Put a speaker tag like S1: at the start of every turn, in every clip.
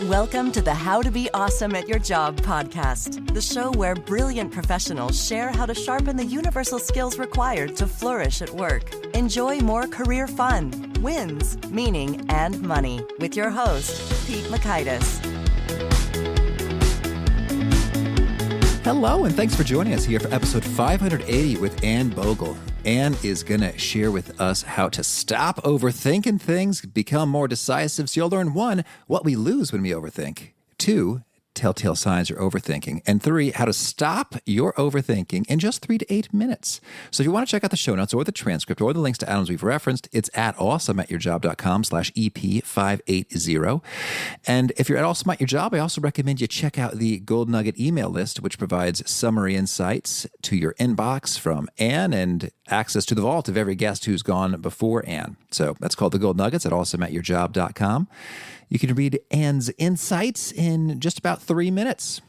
S1: Welcome to the How to Be Awesome at Your Job podcast, the show where brilliant professionals share how to sharpen the universal skills required to flourish at work. Enjoy more career fun, wins, meaning, and money with your host, Pete Makaitis.
S2: Hello, and thanks for joining us here for episode 580 with Ann Bogel. Ann is going to share with us how to stop overthinking things, become more decisive, so you'll learn 1, what we lose when we overthink, 2, telltale signs you're overthinking, and 3, how to stop your overthinking in just 3 to 8 minutes. So if you want to check out the show notes or the transcript or the links to items we've referenced, it's at awesomeatyourjob.com/EP580. And if you're at Awesome at Your Job, I also recommend you check out the Gold Nugget email list, which provides summary insights to your inbox from Ann and access to the vault of every guest who's gone before Ann. So that's called the Gold Nuggets at awesomeatyourjob.com. You can read Ann's insights in just about 3 minutes,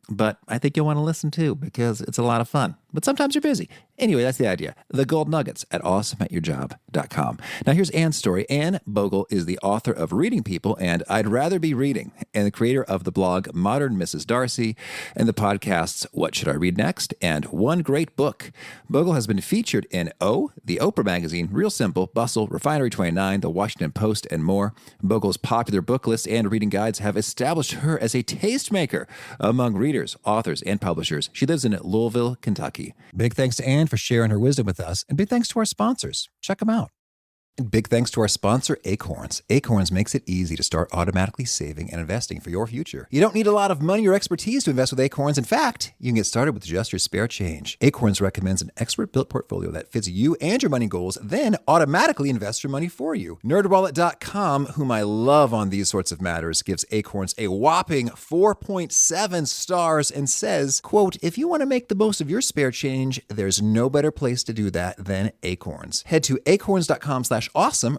S2: but I think you'll want to listen too because it's a lot of fun. But sometimes you're busy. Anyway, that's the idea. The Gold Nuggets at awesomeatyourjob.com. Now here's Ann's story. Ann Bogel is the author of Reading People and I'd Rather Be Reading, and the creator of the blog Modern Mrs. Darcy and the podcasts What Should I Read Next and One Great Book. Bogel has been featured in the Oprah Magazine, Real Simple, Bustle, Refinery 29, The Washington Post, and more. Bogel's popular book lists and reading guides have established her as a tastemaker among readers, authors, and publishers. She lives in Louisville, Kentucky. Big thanks to Ann for sharing her wisdom with us, and big thanks to our sponsors. Check them out. And big thanks to our sponsor, Acorns. Acorns makes it easy to start automatically saving and investing for your future. You don't need a lot of money or expertise to invest with Acorns. In fact, you can get started with just your spare change. Acorns recommends an expert-built portfolio that fits you and your money goals, then automatically invests your money for you. NerdWallet.com, whom I love on these sorts of matters, gives Acorns a whopping 4.7 stars and says, quote, if you want to make the most of your spare change, there's no better place to do that than Acorns. Head to acorns.com/awesome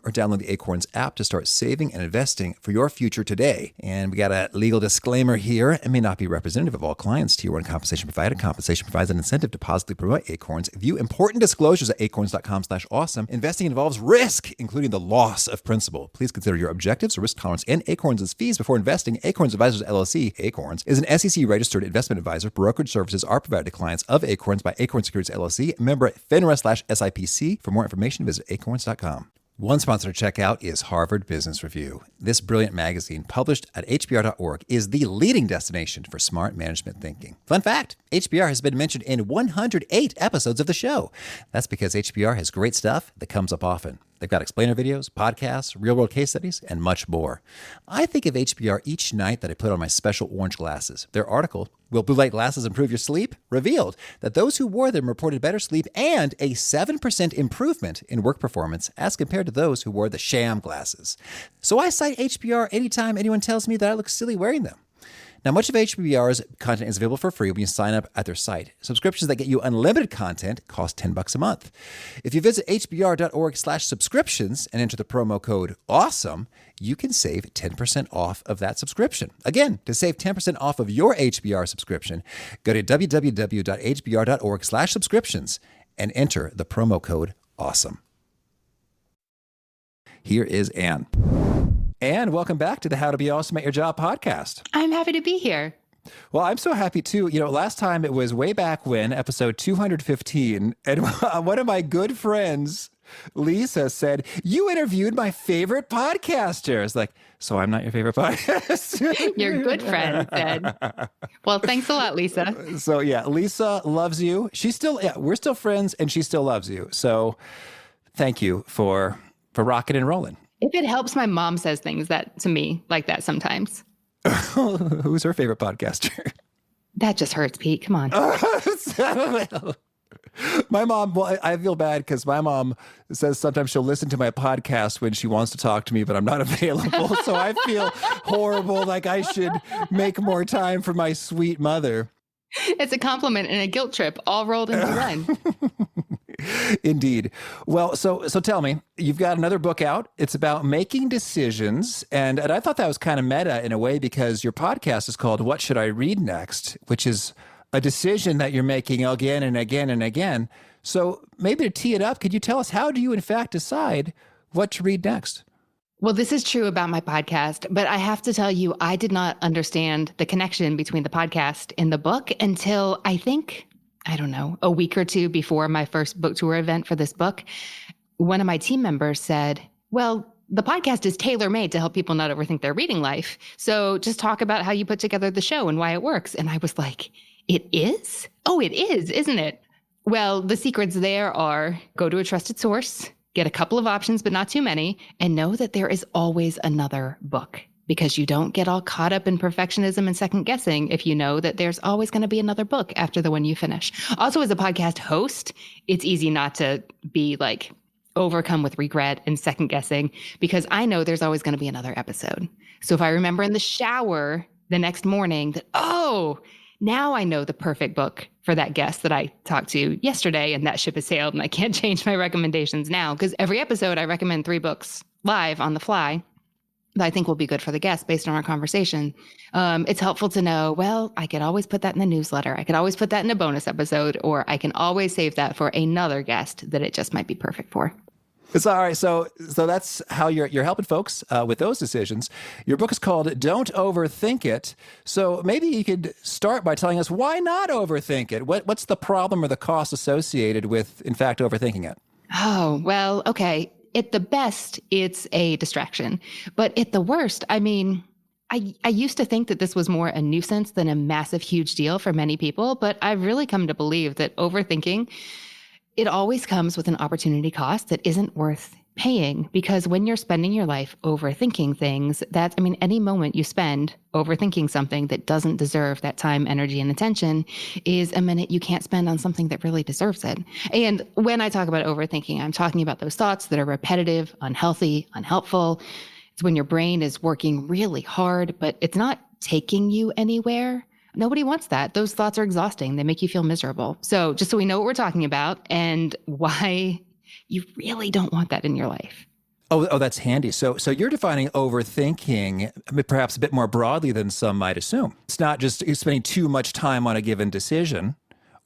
S2: or download the Acorns app to start saving and investing for your future today. And we got a legal disclaimer here. It may not be representative of all clients. Tier 1 compensation provided. Compensation provides an incentive to positively promote Acorns. View important disclosures at acorns.com/awesome. Investing involves risk, including the loss of principal. Please consider your objectives, risk tolerance, and Acorns' fees before investing. Acorns Advisors LLC, Acorns, is an SEC-registered investment advisor. Brokerage services are provided to clients of Acorns by Acorns Securities LLC, member FINRA/SIPC. For more information, visit acorns.com. One sponsor to check out is Harvard Business Review. This brilliant magazine, published at hbr.org, is the leading destination for smart management thinking. Fun fact, HBR has been mentioned in 108 episodes of the show. That's because HBR has great stuff that comes up often. They've got explainer videos, podcasts, real-world case studies, and much more. I think of HBR each night that I put on my special orange glasses. Their article, Will Blue Light Glasses Improve Your Sleep?, revealed that those who wore them reported better sleep and a 7% improvement in work performance as compared to those who wore the sham glasses. So I cite HBR anytime anyone tells me that I look silly wearing them. Now, much of HBR's content is available for free when you sign up at their site. Subscriptions that get you unlimited content cost $10 a month. If you visit hbr.org/subscriptions and enter the promo code AWESOME, you can save 10% off of that subscription. Again, to save 10% off of your HBR subscription, go to www.hbr.org/subscriptions and enter the promo code AWESOME. Here is Ann. Ann, welcome back to the How to Be Awesome at Your Job podcast.
S3: I'm happy to be here.
S2: Well, I'm so happy too. You know, last time it was way back when, episode 215, and one of my good friends, Lisa, said, you interviewed my favorite podcaster. I was like, so I'm not your favorite podcaster?
S3: Your good friend said. Well, thanks a lot, Lisa.
S2: So yeah, Lisa loves you. We're still friends and she still loves you. So thank you for rocking and rolling.
S3: If it helps, my mom says things to me like that sometimes.
S2: Who's her favorite podcaster?
S3: That just hurts, Pete. Come on.
S2: My mom, well, I feel bad because my mom says sometimes she'll listen to my podcast when she wants to talk to me, but I'm not available. So I feel horrible, like I should make more time for my sweet mother.
S3: It's a compliment and a guilt trip all rolled into one.
S2: Indeed. Well, so tell me, you've got another book out. It's about making decisions. And I thought that was kind of meta in a way because your podcast is called What Should I Read Next?, which is a decision that you're making again and again and again. So maybe to tee it up, could you tell us how do you in fact decide what to read next?
S3: Well, this is true about my podcast, but I have to tell you, I did not understand the connection between the podcast and the book until I don't know, a week or two before my first book tour event for this book. One of my team members said, well, the podcast is tailor-made to help people not overthink their reading life. So just talk about how you put together the show and why it works. And I was like, it is? Oh, it is, isn't it? Well, the secrets there are go to a trusted source, get a couple of options, but not too many, and know that there is always another book, because you don't get all caught up in perfectionism and second guessing if you know that there's always going to be another book after the one you finish. Also, as a podcast host, it's easy not to be like overcome with regret and second guessing, because I know there's always going to be another episode. So if I remember in the shower the next morning that, oh, now I know the perfect book for that guest that I talked to yesterday, and that ship has sailed and I can't change my recommendations now, because every episode I recommend 3 books live on the fly that I think will be good for the guest based on our conversation. It's helpful to know, well, I could always put that in the newsletter. I could always put that in a bonus episode, or I can always save that for another guest that it just might be perfect for.
S2: It's all right. So that's how you're helping folks with those decisions. Your book is called Don't Overthink It. So maybe you could start by telling us, why not overthink it? What's the problem or the cost associated with, in fact, overthinking it?
S3: Oh, well, okay. At the best, it's a distraction. But at the worst, I mean, I used to think that this was more a nuisance than a massive, huge deal for many people. But I've really come to believe that overthinking, it always comes with an opportunity cost that isn't worth paying, because when you're spending your life overthinking things, any moment you spend overthinking something that doesn't deserve that time, energy, and attention is a minute you can't spend on something that really deserves it. And when I talk about overthinking, I'm talking about those thoughts that are repetitive, unhealthy, unhelpful. It's when your brain is working really hard, but it's not taking you anywhere. Nobody wants that. Those thoughts are exhausting. They make you feel miserable. So just so we know what we're talking about and why you really don't want that in your life.
S2: Oh, that's handy. So you're defining overthinking perhaps a bit more broadly than some might assume. It's not just spending too much time on a given decision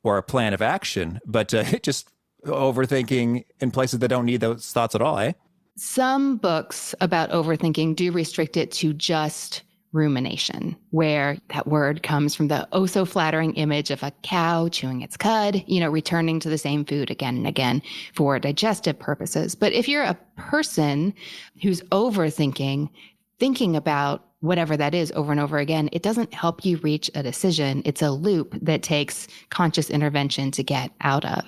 S2: or a plan of action, but just overthinking in places that don't need those thoughts at all, eh?
S3: Some books about overthinking do restrict it to just rumination, where that word comes from the oh so flattering image of a cow chewing its cud, returning to the same food again and again for digestive purposes. But if you're a person who's overthinking, thinking about whatever that is over and over again, it doesn't help you reach a decision. It's a loop that takes conscious intervention to get out of.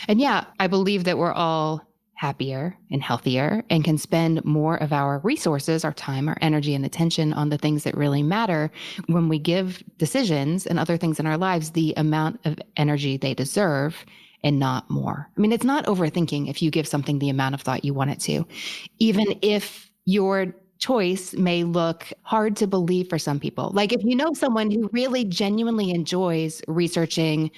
S3: And yeah, I believe that we're all happier and healthier and can spend more of our resources, our time, our energy, and attention on the things that really matter when we give decisions and other things in our lives the amount of energy they deserve and not more. I mean, it's not overthinking if you give something the amount of thought you want it to, even if your choice may look hard to believe for some people. Like if you know someone who really genuinely enjoys researching,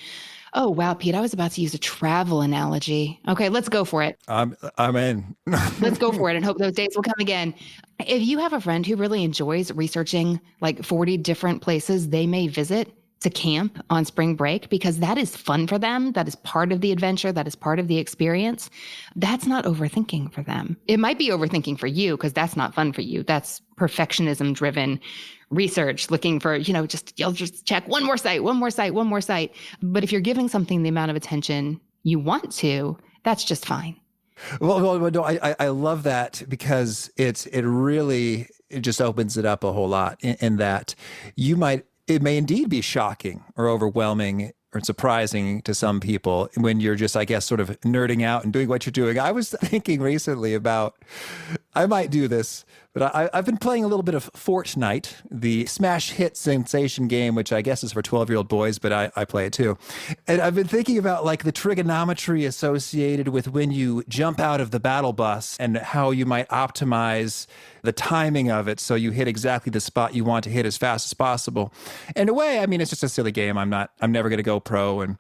S3: oh, wow, Pete, I was about to use a travel analogy. Okay, let's go for it.
S2: I'm in.
S3: Let's go for it and hope those days will come again. If you have a friend who really enjoys researching like 40 different places they may visit to camp on spring break, because that is fun for them, that is part of the adventure, that is part of the experience, that's not overthinking for them. It might be overthinking for you because that's not fun for you. That's perfectionism-driven research, looking for, you'll just check one more site. But if you're giving something the amount of attention you want to, that's just fine.
S2: Well, no, I love that, because it really just opens it up a whole lot in that it may indeed be shocking or overwhelming or surprising to some people when you're just, I guess, sort of nerding out and doing what you're doing. I was thinking recently about, I might do this, but I've been playing a little bit of Fortnite, the smash hit sensation game, which I guess is for 12-year-old boys, but I play it too. And I've been thinking about like the trigonometry associated with when you jump out of the battle bus and how you might optimize the timing of it so you hit exactly the spot you want to hit as fast as possible. In a way, I mean, it's just a silly game. I'm never going to go pro, and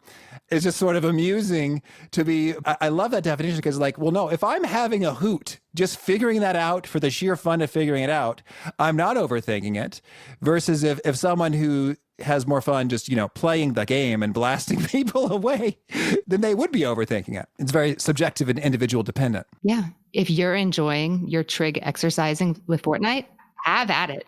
S2: it's just sort of amusing to be, I love that definition, because like, well, no, if I'm having a hoot, just figuring that out for the sheer fun of figuring it out, I'm not overthinking it, versus if someone who has more fun just, playing the game and blasting people away, then they would be overthinking it. It's very subjective and individual dependent.
S3: Yeah. If you're enjoying your trig exercising with Fortnite, have at it.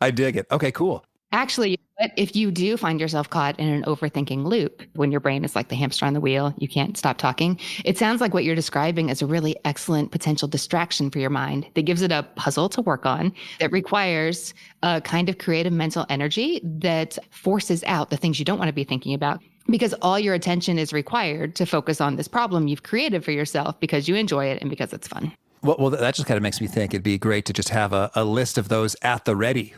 S2: I dig it. Okay, cool.
S3: Actually, if you do find yourself caught in an overthinking loop, when your brain is like the hamster on the wheel, you can't stop talking. It sounds like what you're describing is a really excellent potential distraction for your mind that gives it a puzzle to work on, that requires a kind of creative mental energy that forces out the things you don't want to be thinking about, because all your attention is required to focus on this problem you've created for yourself because you enjoy it and because it's fun.
S2: Well, that just kind of makes me think it'd be great to just have a list of those at the ready,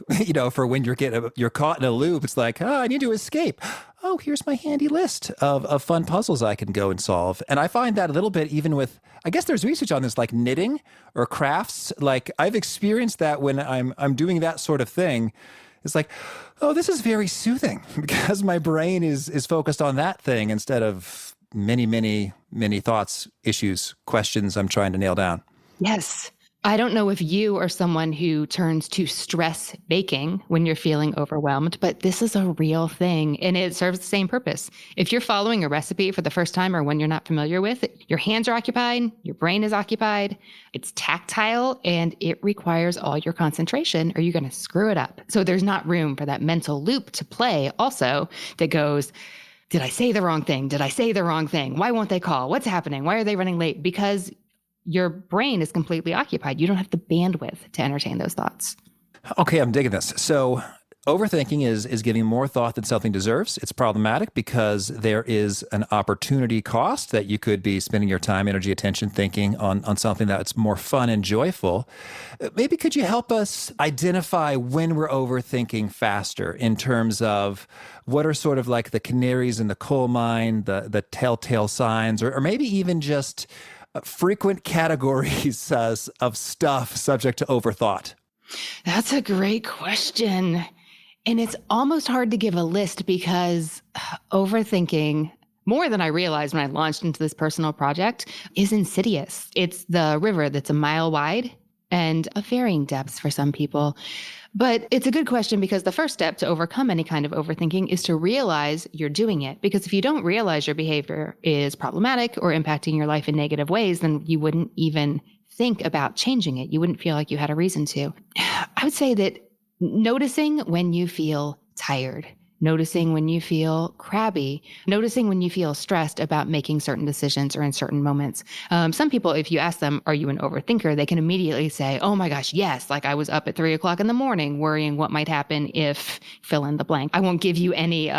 S2: for when you're caught in a loop. It's like, I need to escape. Oh, here's my handy list of fun puzzles I can go and solve. And I find that a little bit even with, I guess there's research on this, like knitting or crafts. Like I've experienced that when I'm doing that sort of thing. It's like, oh, this is very soothing because my brain is focused on that thing instead of many, many, many thoughts, issues, questions I'm trying to nail down.
S3: Yes. I don't know if you are someone who turns to stress baking when you're feeling overwhelmed, but this is a real thing and it serves the same purpose. If you're following a recipe for the first time or one you're not familiar with, your hands are occupied, your brain is occupied, it's tactile, and it requires all your concentration or you're going to screw it up. So there's not room for that mental loop to play also that goes, did I say the wrong thing? Did I say the wrong thing? Why won't they call? What's happening? Why are they running late? Because your brain is completely occupied. You don't have the bandwidth to entertain those thoughts.
S2: Okay, I'm digging this. So overthinking is giving more thought than something deserves. It's problematic because there is an opportunity cost that you could be spending your time, energy, attention thinking on something that's more fun and joyful. Maybe could you help us identify when we're overthinking faster in terms of what are sort of like the canaries in the coal mine, the telltale signs, or maybe even just frequent categories of stuff subject to overthought?
S3: That's a great question. And it's almost hard to give a list because overthinking, more than I realized when I launched into this personal project, is insidious. It's the river that's a mile wide and of varying depths for some people. But it's a good question because the first step to overcome any kind of overthinking is to realize you're doing it. Because if you don't realize your behavior is problematic or impacting your life in negative ways, then you wouldn't even think about changing it. You wouldn't feel like you had a reason to. I would say that noticing when you feel tired, noticing when you feel crabby, noticing when you feel stressed about making certain decisions or in certain moments. Some people, if you ask them, are you an overthinker? They can immediately say, oh my gosh, yes. Like I was up at 3 o'clock in the morning worrying what might happen if fill in the blank. I won't give you any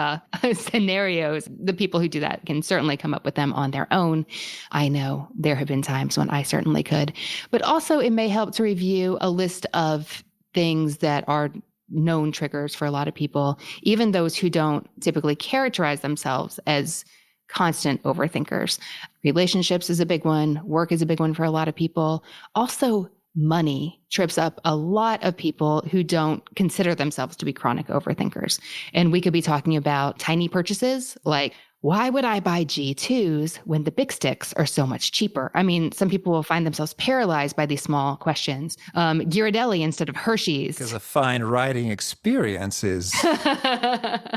S3: scenarios. The people who do that can certainly come up with them on their own. I know there have been times when I certainly could, but also it may help to review a list of things that are known triggers for a lot of people, even those who don't typically characterize themselves as constant overthinkers. Relationships is a big one. Work is a big one for a lot of people. Also, money trips up a lot of people who don't consider themselves to be chronic overthinkers. And we could be talking about tiny purchases like, why would I buy G2s when the big sticks are so much cheaper? I mean, some people will find themselves paralyzed by these small questions. Ghirardelli instead of Hershey's.
S2: Because a fine writing experience is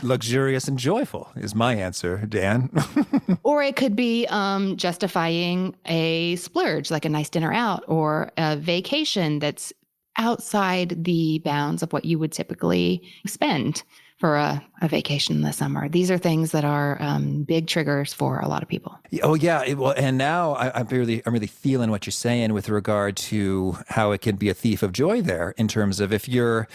S2: luxurious and joyful is my answer, Dan.
S3: Or it could be justifying a splurge, like a nice dinner out or a vacation that's outside the bounds of what you would typically spend for a vacation in the summer. These are things that are big triggers for a lot of people.
S2: Oh yeah, well, and now I'm really feeling what you're saying with regard to how it can be a thief of joy there in terms of if you're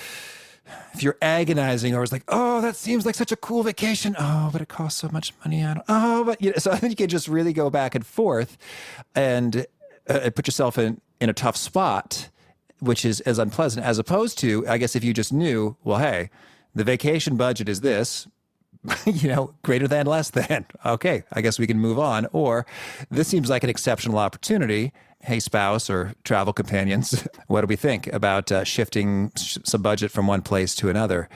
S2: agonizing or it's like, oh, that seems like such a cool vacation. Oh, but it costs so much money. So I think you can just really go back and forth and put yourself in a tough spot, which is as unpleasant as opposed to, I guess, if you just knew, well, hey, the vacation budget is this, greater than, less than. Okay, I guess we can move on. Or this seems like an exceptional opportunity. Hey, spouse or travel companions, what do we think about shifting some budget from one place to another?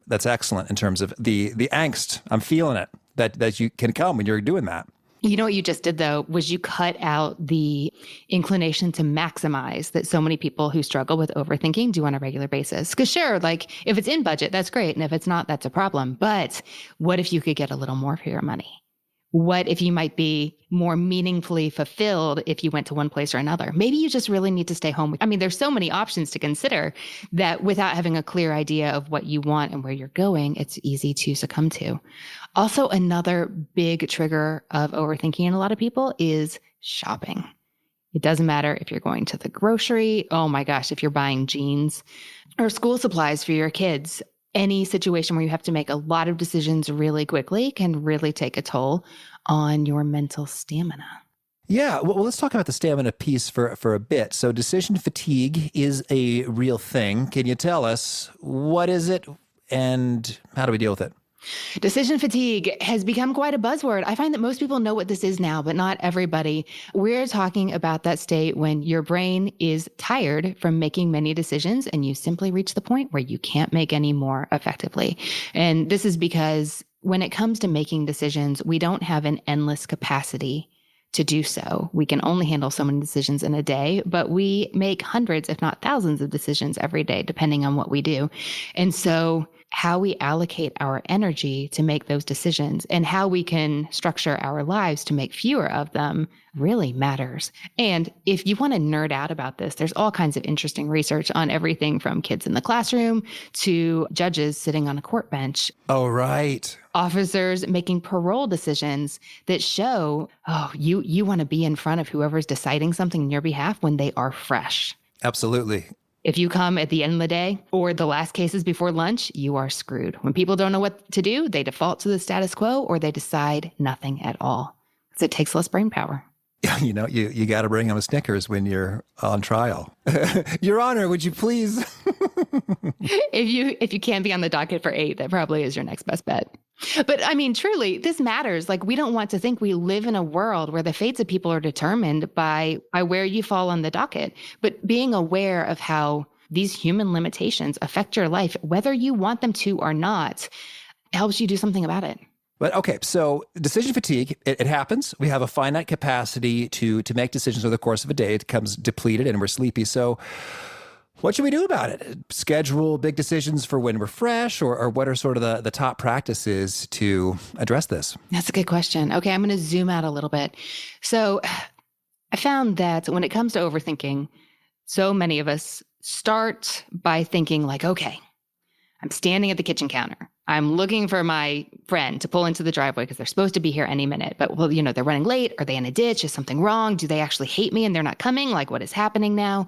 S2: That's excellent in terms of the angst. I'm feeling it that you can come when you're doing that.
S3: You know what you just did, though, was you cut out the inclination to maximize that so many people who struggle with overthinking do on a regular basis. Because sure, like if it's in budget, that's great. And if it's not, that's a problem. But what if you could get a little more for your money? What if you might be more meaningfully fulfilled if you went to one place or another? Maybe you just really need to stay home. I mean, there's so many options to consider that without having a clear idea of what you want and where you're going, it's easy to succumb to. Also, another big trigger of overthinking in a lot of people is shopping. It doesn't matter if you're going to the grocery. Oh my gosh, if you're buying jeans or school supplies for your kids. Any situation where you have to make a lot of decisions really quickly can really take a toll on your mental stamina.
S2: Yeah, well, let's talk about the stamina piece for a bit. So decision fatigue is a real thing. Can you tell us what is it and how do we deal with it?
S3: Decision fatigue has become quite a buzzword. I find that most people know what this is now, but not everybody. We're talking about that state when your brain is tired from making many decisions and you simply reach the point where you can't make any more effectively. And this is because when it comes to making decisions, we don't have an endless capacity to do so. We can only handle so many decisions in a day, but we make hundreds, if not thousands of decisions every day, depending on what we do. And so how we allocate our energy to make those decisions and how we can structure our lives to make fewer of them really matters. And if you want to nerd out about this, there's all kinds of interesting research on everything from kids in the classroom to judges sitting on a court bench.
S2: Oh, right.
S3: Officers making parole decisions that show, you want to be in front of whoever's deciding something on your behalf when they are fresh.
S2: Absolutely.
S3: If you come at the end of the day or the last cases before lunch, you are screwed. When people don't know what to do, they default to the status quo or they decide nothing at all because it takes less brain power.
S2: You know, you got to bring them a Snickers when you're on trial. Your Honor, would you please?
S3: If you can't be on the docket for 8, that probably is your next best bet. But I mean, truly, this matters. Like, we don't want to think we live in a world where the fates of people are determined by where you fall on the docket. But being aware of how these human limitations affect your life, whether you want them to or not, helps you do something about it.
S2: But okay, so decision fatigue, it happens. We have a finite capacity to make decisions over the course of a day. It becomes depleted and we're sleepy. So what should we do about it? Schedule big decisions for when we're fresh, or what are sort of the top practices to address this?
S3: That's a good question. Okay, I'm going to zoom out a little bit. So I found that when it comes to overthinking, so many of us start by thinking like, okay, I'm standing at the kitchen counter. I'm looking for my friend to pull into the driveway because they're supposed to be here any minute. But, well, they're running late. Are they in a ditch? Is something wrong? Do they actually hate me and they're not coming? Like, what is happening now?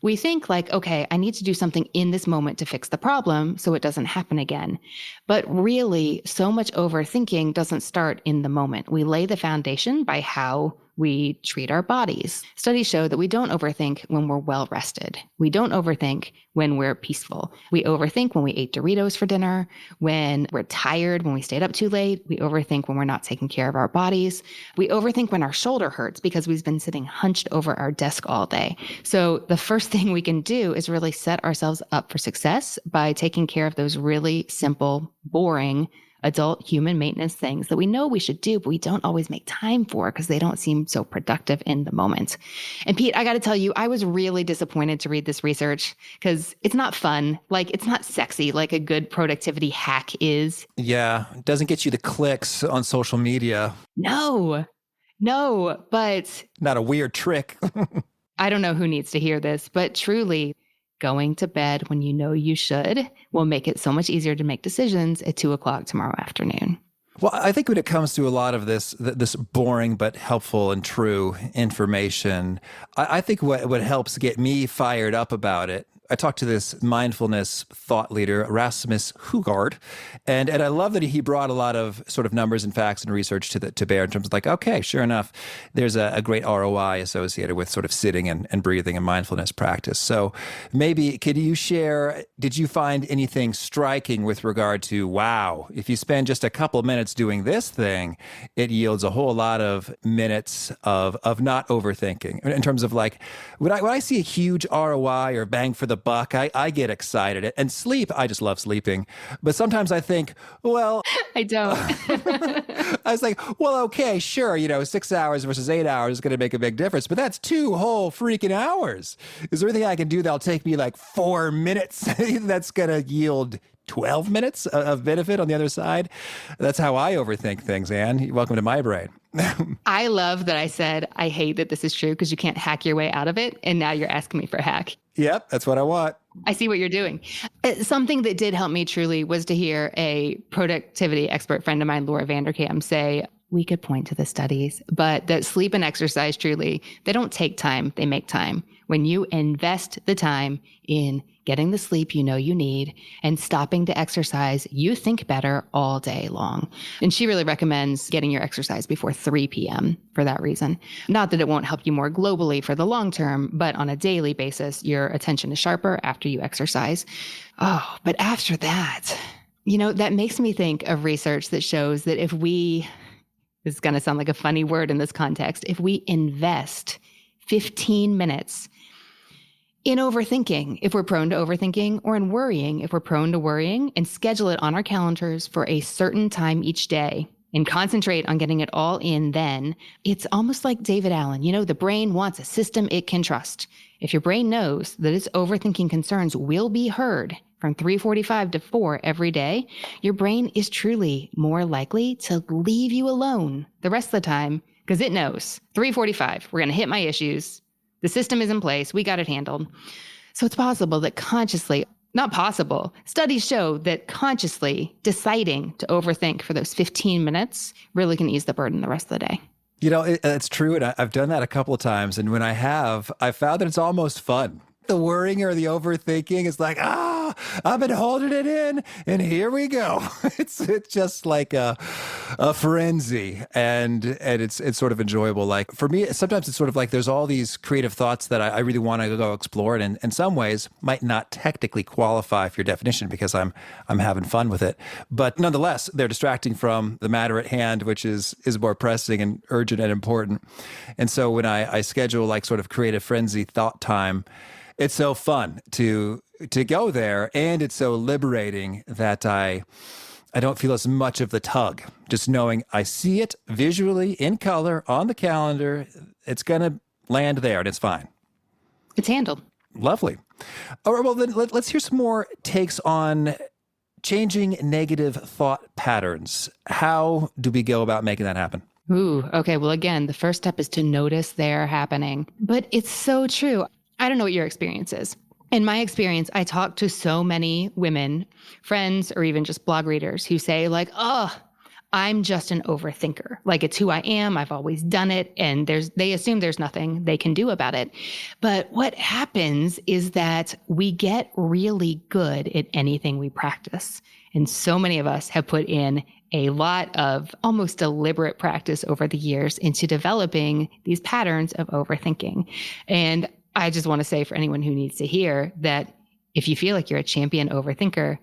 S3: We think like, okay, I need to do something in this moment to fix the problem so it doesn't happen again. But really, so much overthinking doesn't start in the moment. We lay the foundation by how we treat our bodies. Studies show that we don't overthink when we're well rested. We don't overthink when we're peaceful. We overthink when we ate Doritos for dinner, when we're tired, when we stayed up too late. We overthink when we're not taking care of our bodies. We overthink when our shoulder hurts because we've been sitting hunched over our desk all day. So the first thing we can do is really set ourselves up for success by taking care of those really simple, boring, adult human maintenance things that we know we should do, but we don't always make time for because they don't seem so productive in the moment. And Pete, I got to tell you, I was really disappointed to read this research because it's not fun. Like, it's not sexy like a good productivity hack is.
S2: Yeah, it doesn't get you the clicks on social media.
S3: No, but
S2: Not a weird trick.
S3: I don't know who needs to hear this, but truly, going to bed when you know you should will make it so much easier to make decisions at 2:00 tomorrow afternoon.
S2: Well, I think when it comes to a lot of this boring but helpful and true information, I think what helps get me fired up about it, I talked to this mindfulness thought leader, Rasmus Hugard, and I love that he brought a lot of sort of numbers and facts and research to bear in terms of like, okay, sure enough, there's a great ROI associated with sort of sitting and breathing and mindfulness practice. So maybe could you share, did you find anything striking with regard to, wow, if you spend just a couple of minutes doing this thing, it yields a whole lot of minutes of not overthinking in terms of like, would I see a huge ROI or bang for the buck. I get excited. And sleep, I just love sleeping. But sometimes I think, well,
S3: I don't.
S2: I was like, well, okay, sure, 6 hours versus 8 hours is going to make a big difference, but that's 2 whole freaking hours. Is there anything I can do that'll take me like 4 minutes that's going to yield 12 minutes of benefit on the other side? That's how I overthink things, Anne. Welcome to my brain.
S3: I love that I said, I hate that this is true because you can't hack your way out of it. And now you're asking me for a hack.
S2: Yep, that's what I want.
S3: I see what you're doing. Something that did help me truly was to hear a productivity expert friend of mine, Laura Vanderkam, say, we could point to the studies, but that sleep and exercise truly, they don't take time, they make time. When you invest the time in getting the sleep you know you need and stopping to exercise, you think better all day long. And she really recommends getting your exercise before 3 p.m. for that reason. Not that it won't help you more globally for the long term, but on a daily basis, your attention is sharper after you exercise. Oh, but after that, that makes me think of research that shows that if we, this is going to sound like a funny word in this context, if we invest 15 minutes in overthinking, if we're prone to overthinking, or in worrying, if we're prone to worrying, and schedule it on our calendars for a certain time each day and concentrate on getting it all in then, it's almost like David Allen. The brain wants a system it can trust. If your brain knows that its overthinking concerns will be heard from 3:45 to 4 every day, your brain is truly more likely to leave you alone the rest of the time because it knows 3:45, we're going to hit my issues. The system is in place. We got it handled. So it's possible that not possible. Studies show that consciously deciding to overthink for those 15 minutes really can ease the burden the rest of the day.
S2: It's true. And I've done that a couple of times. And when I found that it's almost fun. The worrying or the overthinking is like, I've been holding it in and here we go. It's just like a frenzy and it's sort of enjoyable. Like for me, sometimes it's sort of like there's all these creative thoughts that I really want to go explore and in some ways might not technically qualify for your definition because I'm having fun with it. But nonetheless, they're distracting from the matter at hand, which is more pressing and urgent and important. And so when I schedule like sort of creative frenzy thought time, it's so fun to go there, and it's so liberating that I don't feel as much of the tug. Just knowing I see it visually in color on the calendar, it's going to land there, and it's fine.
S3: It's handled.
S2: Lovely. All right, well, then let's hear some more takes on changing negative thought patterns. How do we go about making that happen?
S3: Ooh, okay. Well, again, the first step is to notice they're happening. But it's so true. I don't know what your experience is. In my experience, I talk to so many women, friends, or even just blog readers who say like, I'm just an overthinker. Like it's who I am. I've always done it. And they assume there's nothing they can do about it. But what happens is that we get really good at anything we practice. And so many of us have put in a lot of almost deliberate practice over the years into developing these patterns of overthinking. And I just want to say for anyone who needs to hear that if you feel like you're a champion overthinker,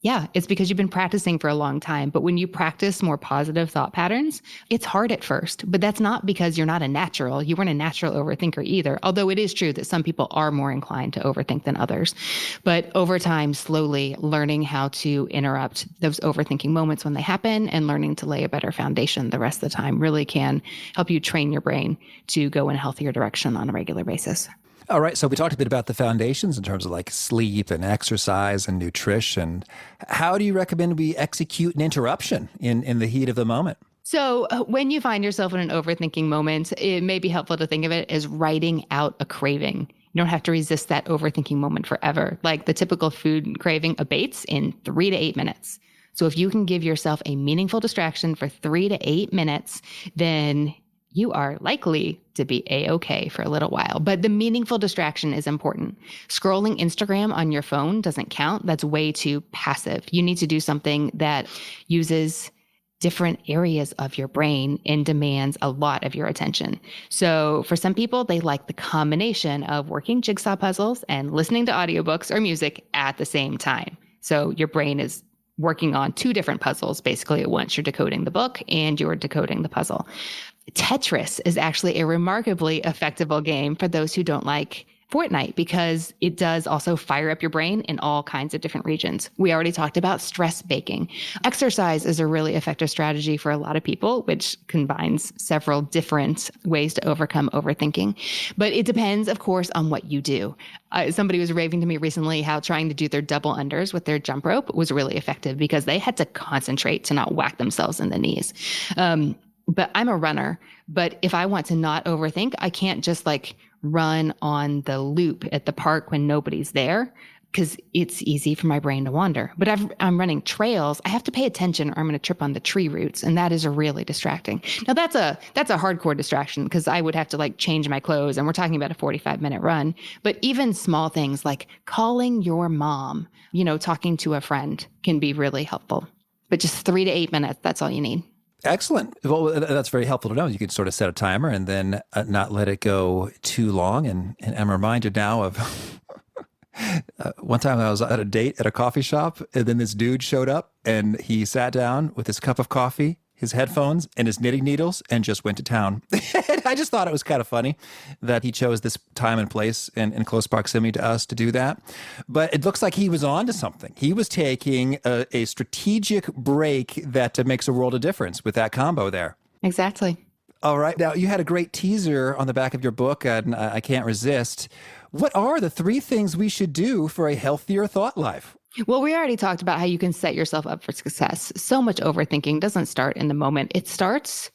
S3: yeah, it's because you've been practicing for a long time. But when you practice more positive thought patterns, it's hard at first. But that's not because you're not a natural. You weren't a natural overthinker either. Although it is true that some people are more inclined to overthink than others. But over time, slowly learning how to interrupt those overthinking moments when they happen and learning to lay a better foundation the rest of the time really can help you train your brain to go in a healthier direction on a regular basis.
S2: All right. So we talked a bit about the foundations in terms of like sleep and exercise and nutrition. How do you recommend we execute an interruption in the heat of the moment?
S3: So when you find yourself in an overthinking moment, it may be helpful to think of it as writing out a craving. You don't have to resist that overthinking moment forever. Like the typical food craving abates in 3 to 8 minutes. So if you can give yourself a meaningful distraction for 3 to 8 minutes, then you are likely to be A-okay for a little while. But the meaningful distraction is important. Scrolling Instagram on your phone doesn't count. That's way too passive. You need to do something that uses different areas of your brain and demands a lot of your attention. So for some people, they like the combination of working jigsaw puzzles and listening to audiobooks or music at the same time. So your brain is working on 2 different puzzles basically at once. You're decoding the book and you're decoding the puzzle. Tetris is actually a remarkably effective game for those who don't like fortnight because it does also fire up your brain in all kinds of different regions. We already talked about stress baking. Exercise is a really effective strategy for a lot of people, which combines several different ways to overcome overthinking. But it depends, of course, on what you do. Somebody was raving to me recently how trying to do their double unders with their jump rope was really effective because they had to concentrate to not whack themselves in the knees. But I'm a runner. But if I want to not overthink, I can't just like run on the loop at the park when nobody's there because it's easy for my brain to wander. But I'm running trails. I have to pay attention or I'm going to trip on the tree roots. And that is really distracting. Now that's a hardcore distraction because I would have to like change my clothes. And we're talking about a 45-minute run. But even small things like calling your mom, talking to a friend can be really helpful. But just 3 to 8 minutes, that's all you need.
S2: Excellent. Well, that's very helpful to know. You can sort of set a timer and then not let it go too long. And I'm reminded now of one time I was at a date at a coffee shop, and then this dude showed up and he sat down with his cup of coffee, his headphones, and his knitting needles and just went to town. I just thought it was kind of funny that he chose this time and place in close proximity to us to do that. But it looks like he was on to something. He was taking a strategic break that makes a world of difference with that combo there.
S3: Exactly.
S2: All right. Now, you had a great teaser on the back of your book, and I can't resist. What are the 3 things we should do for a healthier thought life?
S3: Well, we already talked about how you can set yourself up for success. So much overthinking doesn't start in the moment. It starts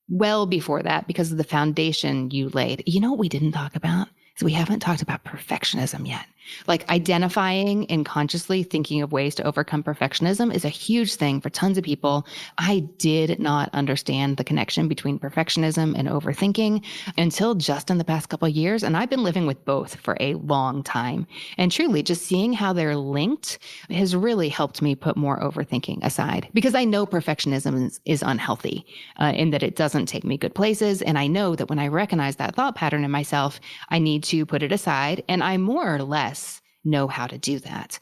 S3: well before that because of the foundation you laid. You know what we didn't talk about? Is we haven't talked about perfectionism yet. Like identifying and consciously thinking of ways to overcome perfectionism is a huge thing for tons of people. I did not understand the connection between perfectionism and overthinking until just in the past couple of years. And I've been living with both for a long time. And truly, just seeing how they're linked has really helped me put more overthinking aside because I know perfectionism is unhealthy in that it doesn't take me good places. And I know that when I recognize that thought pattern in myself, I need to put it aside. And I more or less know how to do that.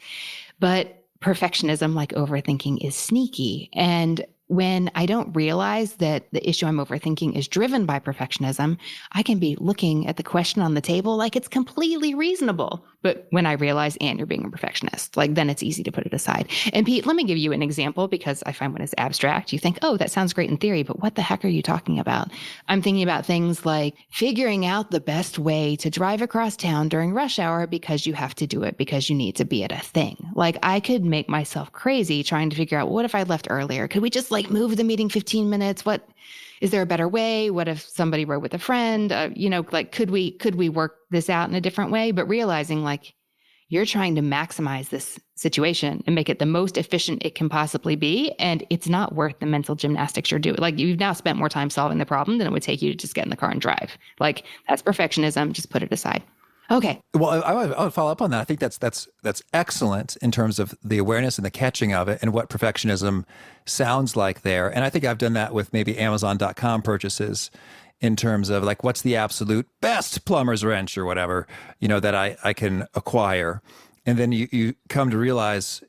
S3: But perfectionism, like overthinking, is sneaky. And when I don't realize that the issue I'm overthinking is driven by perfectionism, I can be looking at the question on the table like it's completely reasonable. But when I realize, and you're being a perfectionist, like then it's easy to put it aside. And Pete, let me give you an example because I find when it's abstract, you think, oh, that sounds great in theory, but what the heck are you talking about? I'm thinking about things like figuring out the best way to drive across town during rush hour because you have to do it because you need to be at a thing. Like I could make myself crazy trying to figure out what if I left earlier? Could we just like move the meeting 15 minutes? What is there a better way? What if somebody rode with a friend? Like could we work this out in a different way? But realizing like you're trying to maximize this situation and make it the most efficient it can possibly be. And it's not worth the mental gymnastics you're doing. Like you've now spent more time solving the problem than it would take you to just get in the car and drive. Like that's perfectionism. Just put it aside. Okay.
S2: Well, I would follow up on that. I think that's excellent in terms of the awareness and the catching of it and what perfectionism sounds like there. And I think I've done that with maybe Amazon.com purchases in terms of like, what's the absolute best plumber's wrench or whatever, that I can acquire. And then you come to realize,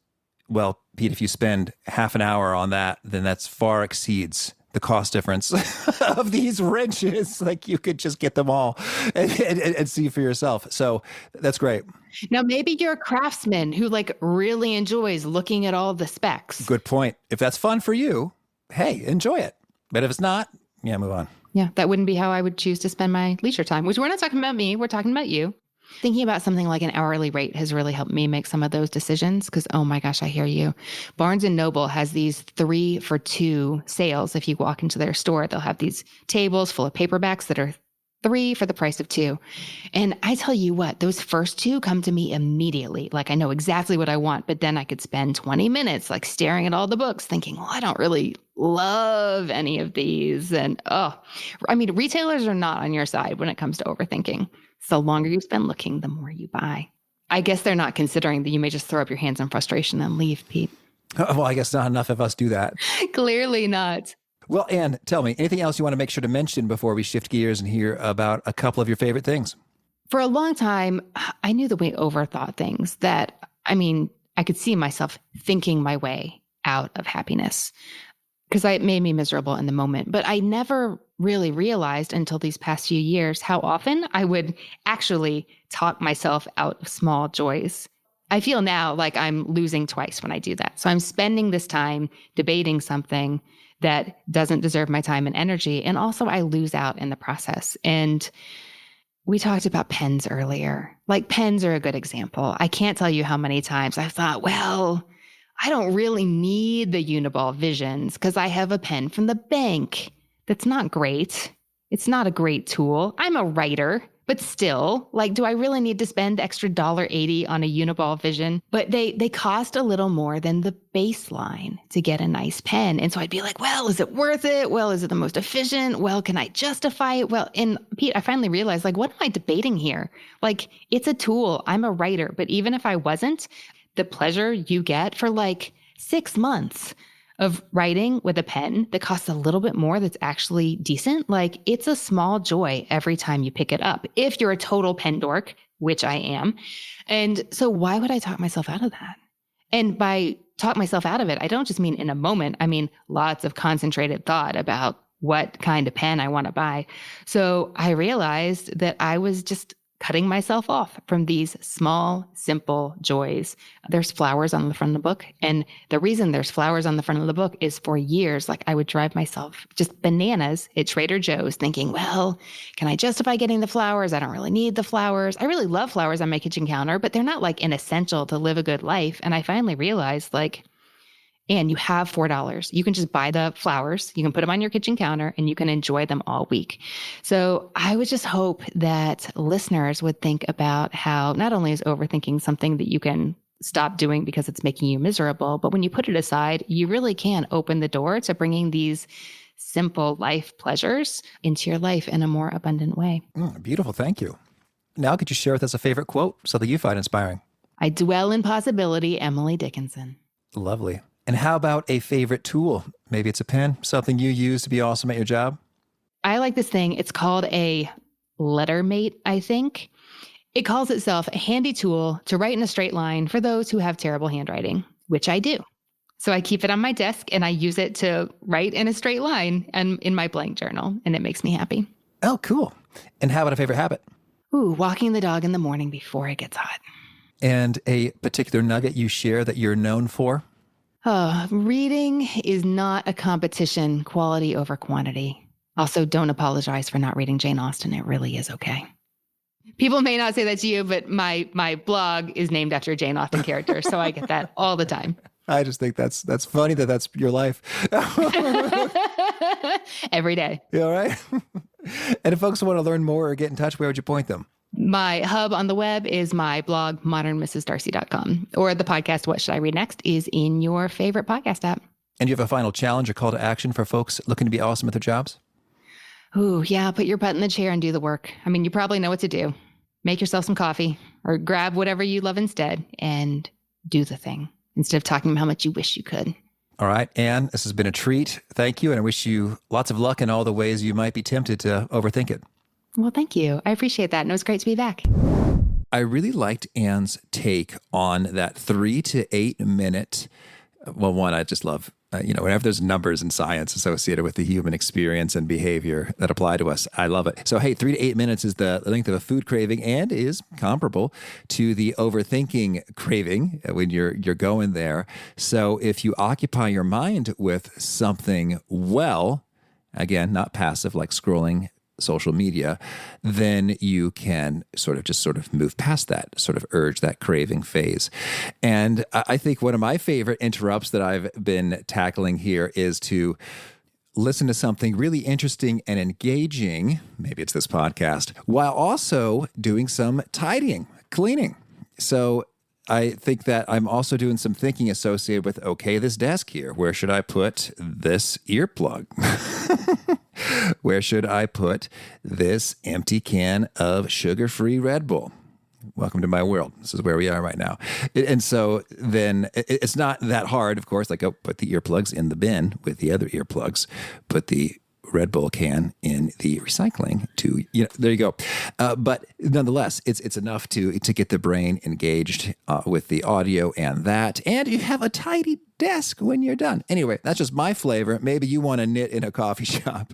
S2: well, Pete, if you spend half an hour on that, then that's far exceeds the cost difference of these wrenches. Like you could just get them all and see for yourself. So that's great.
S3: Now, maybe you're a craftsman who like really enjoys looking at all the specs.
S2: Good point. If that's fun for you, hey, enjoy it. But if it's not, move on.
S3: Yeah, that wouldn't be how I would choose to spend my leisure time, which we're not talking about me. We're talking about you. Thinking about something like an hourly rate has really helped me make some of those decisions because, oh my gosh, I hear you. Barnes & Noble has these 3 for 2 sales. If you walk into their store, they'll have these tables full of paperbacks that are 3 for the price of 2. And I tell you what, those first 2 come to me immediately. Like I know exactly what I want, but then I could spend 20 minutes like staring at all the books thinking, well, I don't really love any of these. And retailers are not on your side when it comes to overthinking. So the longer you spend looking, the more you buy. I guess they're not considering that you may just throw up your hands in frustration and leave, Pete.
S2: Well, I guess not enough of us do that.
S3: Clearly not.
S2: Well, Anne, tell me, anything else you want to make sure to mention before we shift gears and hear about a couple of your favorite things?
S3: For a long time, I knew that we overthought things I could see myself thinking my way out of happiness. because it made me miserable in the moment. But I never really realized until these past few years how often I would actually talk myself out of small joys. I feel now like I'm losing twice when I do that. So I'm spending this time debating something that doesn't deserve my time and energy. And also I lose out in the process. And we talked about pens earlier. Like pens are a good example. I can't tell you how many times I've thought, well, I don't really need the Uniball Visions because I have a pen from the bank. That's not great. It's not a great tool. I'm a writer, but still, like, do I really need to spend extra $1.80 on a Uniball Vision? But they cost a little more than the baseline to get a nice pen. And so I'd be like, well, is it worth it? Well, is it the most efficient? Well, can I justify it? Well, and Pete, I finally realized, like, what am I debating here? Like, it's a tool. I'm a writer. But even if I wasn't, the pleasure you get for like 6 months of writing with a pen that costs a little bit more that's actually decent, like it's a small joy every time you pick it up. If you're a total pen dork, which I am. And so why would I talk myself out of that? And by talk myself out of it, I don't just mean in a moment. I mean, lots of concentrated thought about what kind of pen I want to buy. So I realized that I was just cutting myself off from these small, simple joys. There's flowers on the front of the book. And the reason there's flowers on the front of the book is for years, like I would drive myself just bananas at Trader Joe's thinking, well, can I justify getting the flowers? I don't really need the flowers. I really love flowers on my kitchen counter, but they're not like an essential to live a good life. And I finally realized like, and you have $4. You can just buy the flowers, you can put them on your kitchen counter, and you can enjoy them all week. So I would just hope that listeners would think about how not only is overthinking something that you can stop doing because it's making you miserable, but when you put it aside, you really can open the door to bringing these simple life pleasures into your life in a more abundant way.
S2: Beautiful. Thank you. Now, could you share with us a favorite quote, something you find inspiring?
S3: I dwell in possibility, Emily Dickinson.
S2: Lovely. And how about a favorite tool? Maybe it's a pen, something you use to be awesome at your job?
S3: I like this thing. It's called a lettermate, I think. It calls itself a handy tool to write in a straight line for those who have terrible handwriting, which I do. So I keep it on my desk and I use it to write in a straight line and in my blank journal, and it makes me happy.
S2: Oh, cool. And how about a favorite habit?
S3: Ooh, walking the dog in the morning before it gets hot.
S2: And a particular nugget you share that you're known for?
S3: Reading is not a competition, quality over quantity. Also, don't apologize for not reading Jane Austen. It really is okay. People may not say that to you, but my blog is named after a Jane Austen character, so I get that all the time.
S2: I just think that's funny that that's your life.
S3: Every day.
S2: You all right? And if folks want to learn more or get in touch, where would you point them?
S3: My hub on the web is my blog, modernmrsdarcy.com, or the podcast, What Should I Read Next, is in your favorite podcast app.
S2: And you have a final challenge or call to action for folks looking to be awesome at their jobs?
S3: Ooh, yeah, put your butt in the chair and do the work. I mean, you probably know what to do. Make yourself some coffee or grab whatever you love instead and do the thing instead of talking about how much you wish you could.
S2: All right, Anne, this has been a treat. Thank you, and I wish you lots of luck in all the ways you might be tempted to overthink it.
S3: Well, thank you. I appreciate that. And it was great to be back.
S2: I really liked Anne's take on that 3 to 8 minute. Well, one, I just love, whenever there's numbers and science associated with the human experience and behavior that apply to us, I love it. So, hey, 3 to 8 minutes is the length of a food craving and is comparable to the overthinking craving when you're going there. So if you occupy your mind with something well, again, not passive like scrolling social media, then you can sort of move past that sort of urge, that craving phase. And I think one of my favorite interrupts that I've been tackling here is to listen to something really interesting and engaging, maybe it's this podcast, while also doing some tidying, cleaning. So I think that I'm also doing some thinking associated with, okay, this desk here, where should I put this earplug? Where should I put this empty can of sugar-free Red Bull? Welcome to my world. This is where we are right now. And so then it's not that hard, of course, like, put the earplugs in the bin with the other earplugs, put the Red Bull can in the recycling to, there you go. But nonetheless, it's enough to get the brain engaged with the audio and that. And you have a tidy desk when you're done. Anyway, that's just my flavor. Maybe you want to knit in a coffee shop.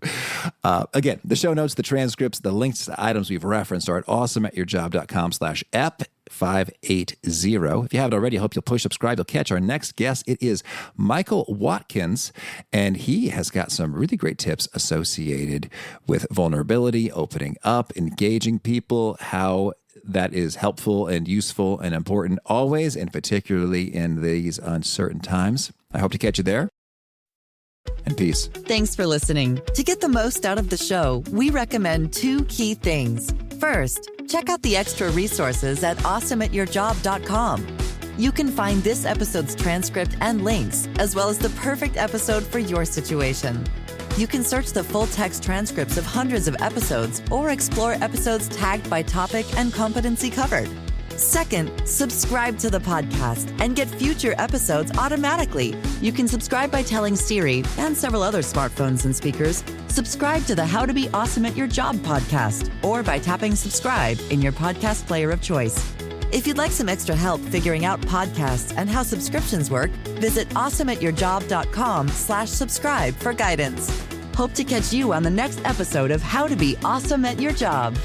S2: Again, the show notes, the transcripts, the links to the items we've referenced are at awesomeatyourjob.com/ep580. If you haven't already, I hope you'll push subscribe. You'll catch our next guest. It is Michael Watkins, and he has got some really great tips associated with vulnerability, opening up, engaging people, how that is helpful and useful and important always, and particularly in these uncertain times. I hope to catch you there. And peace.
S1: Thanks for listening. To get the most out of the show, we recommend 2 key things. First, check out the extra resources at awesomeatyourjob.com. You can find this episode's transcript and links, as well as the perfect episode for your situation. You can search the full-text transcripts of hundreds of episodes or explore episodes tagged by topic and competency covered. Second, subscribe to the podcast and get future episodes automatically. You can subscribe by telling Siri and several other smartphones and speakers, subscribe to the How to Be Awesome at Your Job podcast, or by tapping subscribe in your podcast player of choice. If you'd like some extra help figuring out podcasts and how subscriptions work, visit awesomeatyourjob.com/subscribe for guidance. Hope to catch you on the next episode of How to Be Awesome at Your Job.